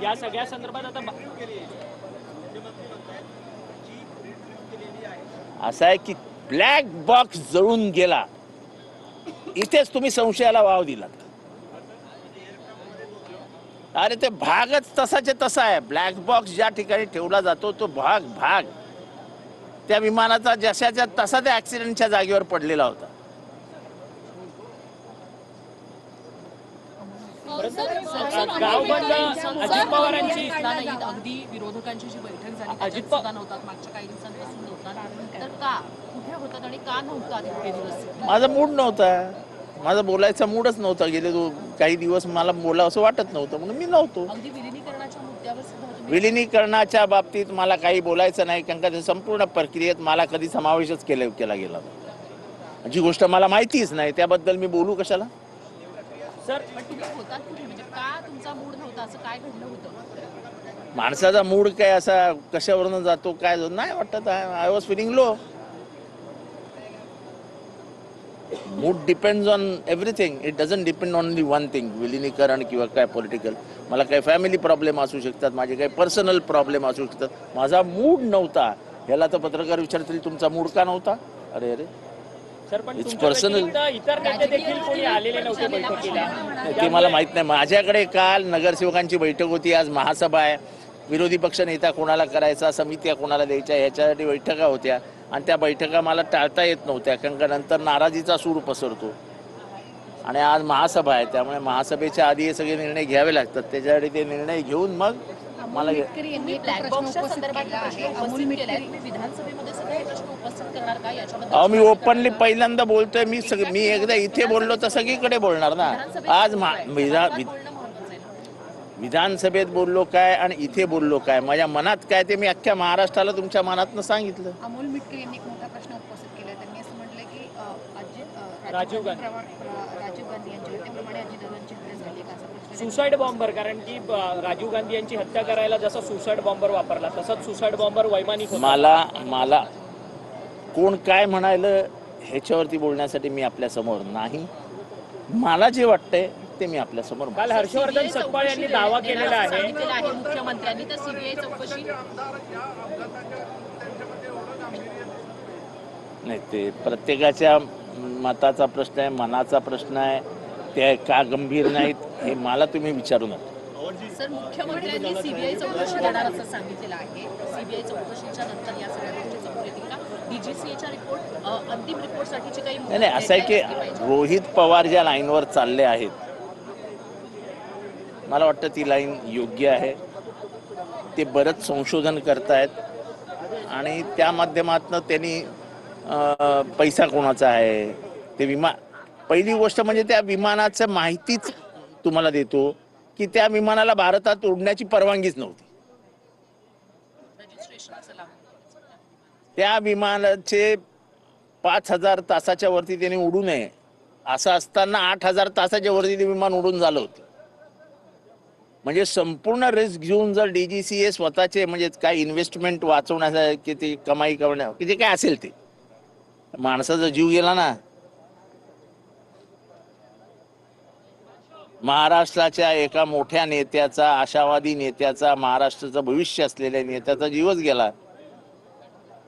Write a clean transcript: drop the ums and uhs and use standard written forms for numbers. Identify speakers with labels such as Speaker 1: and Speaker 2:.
Speaker 1: या सगळ्या संदर्भात आता
Speaker 2: असं आहे की ब्लॅक बॉक्स जळून गेला, इथेच तुम्ही संशयाला वाव दिला. अरे ते भागच तसाचे तसा आहे. ब्लॅक बॉक्स ज्या ठिकाणी ठेवला जातो तो भाग त्या विमानाचा जशाच्या तसा त्या ऍक्सिडेंटच्या जागेवर पडलेला होता.
Speaker 1: गावबंद अजित पवारांची
Speaker 3: अगदी विरोधकांची जी बैठक झाली
Speaker 1: अजित
Speaker 3: सुद्धा नव्हतात, मागच्या काही दिवसांपासून नव्हतात, तर का कुठे होतात आणि का नव्हतात इतके दिवस?
Speaker 2: माझा मूड नव्हता, माझा बोलायचा मूडच नव्हता. गेले काही दिवस मला बोला असं वाटत नव्हतं म्हणून मी नव्हतो.
Speaker 3: अगदी विलिनीकरणाच्या मुद्द्यावर सुद्धा तुम्ही
Speaker 2: विलिनीकरणाच्या बाबतीत मला काही बोलायचं नाही, कारण का संपूर्ण प्रक्रियेत मला कधी समावेशच केला गेला. जी गोष्ट मला माहितीच नाही त्याबद्दल मी बोलू कशाला.
Speaker 1: सर
Speaker 3: पण तुम्ही होतात कुठे, म्हणजे का तुमचा मूड नव्हता, असं काय घडलं होतं?
Speaker 2: माणसाचा मूड काय असा कशावरून जातो काय नाही वाटत. I was feeling low. Mood depends on everything. It doesn't depend only one thing. विलिनीकरण किंवा काय पॉलिटिकल. मला काही फॅमिली प्रॉब्लेम असू शकतात, माझे काही पर्सनल प्रॉब्लेम असू शकतात. माझा मूड नव्हता. ह्याला तर पत्रकार विचारतील तुमचा मूड का नव्हता. अरे
Speaker 1: सर पण
Speaker 2: इट्स
Speaker 1: तुमच्या
Speaker 2: पर्सनल.
Speaker 1: व्यतिरिक्त इतर नेते देखील कोणी आलेले नव्हते बैठकीला.
Speaker 2: ते मला माहित नाही. माझ्याकडे काल नगरसेवकांची बैठक होती, आज महासभा आहे. विरोधी पक्ष नेता कोणाला करायचा, समित्या कोणाला द्यायच्या, ह्याच्यासाठी बैठका होत्या आणि त्या बैठका मला टाळता येत नव्हत्या, कारण का नंतर नाराजीचा सूर पसरतो. आणि आज महासभा आहे, त्यामुळे महासभेच्या आधी हे सगळे निर्णय घ्यावे लागतात. त्याच्यासाठी ते निर्णय घेऊन मग मला
Speaker 3: ब्लॅक बॉक्सच्या संदर्भात प्रश्न उपस्थित केलाय, तुम्ही विधानसभेमध्ये सुद्धा हे प्रश्न उपस्थित करणार का याच्याबद्दल?
Speaker 2: अहो मी ओपनली पहिल्यांदा बोलतोय. मी एकदा इथे बोललो तर सगळीकडे बोलणार ना. आज विधानसभेत बोललो काय आणि इथे बोललो काय, माझ्या मनात काय ते मी अख्ख्या महाराष्ट्राला तुमच्या मनातनं सांगितलं.
Speaker 4: अमोल मिटकर यांनी एक मोठा प्रश्न उपस्थित केला. त्यांनी असं म्हटलं की
Speaker 1: राजीव गांधी
Speaker 4: यांच्या हत्येप्रमाणे अजितदादांची हत्या झाली का, असा प्रश्न
Speaker 1: सुसाईड बॉम्बर, कारण की राजीव गांधी यांची हत्या करायला जसा सुसाईड बॉम्बर वापरला तसाच सुसाईड बॉम्बर वैमानिक होता.
Speaker 2: मला कोण काय म्हणायलं ह्याच्यावरती बोलण्यासाठी मी आपल्या समोर नाही. मला जे वाटतंय ते मी आपल्या समोर.
Speaker 1: काल हर्षवर्धन सकपाळ यांनी दावा केलेला आहे
Speaker 3: मुख्यमंत्र्यांनी, तर सीबीआय चौकशी
Speaker 2: नाही. ते प्रत्येकाच्या मताचा प्रश्न आहे, मनाचा प्रश्न आहे. ते का गंभीर नाहीत हे मला तुम्ही विचारू नका.
Speaker 3: सर, मुख्यमंत्र्यांनी सीबीआय चौकशी करणार असं सांगितलेलं आहे. सीबीआय चौकशीच्या नंतर या सगळ्या गोष्टी समोर येतील का? डीजीसीएच्या रिपोर्ट, अंतिम रिपोर्टसाठीची काही
Speaker 2: नाही असं आहे की रोहित पवार ज्या लाईनवर चालले आहेत, मला वाटतं ती लाईन योग्य आहे. ते बरंच संशोधन करतायत आणि त्या माध्यमातून त्यांनी पैसा कोणाचा आहे ते पहिली गोष्ट म्हणजे त्या विमानाचं माहितीच तुम्हाला देतो की त्या विमानाला भारतात उडण्याची परवानगीच नव्हती. त्या विमानाचे 5,000 तासाच्या वरती त्यांनी उडू नये असं असताना 8,000 तासाच्या वरती ते विमान उडून झालं होतं. म्हणजे संपूर्ण रिस्क घेऊन जर डीजीसीए स्वतःचे म्हणजे काय इन्व्हेस्टमेंट वाचवण्यासाठी किती कमाई करण्या किती काय असेल ते, माणसाचा जीव गेला ना. महाराष्ट्राच्या एका मोठ्या नेत्याचा, आशावादी नेत्याचा, महाराष्ट्राचं भविष्य असलेल्या नेत्याचा जीवच गेला.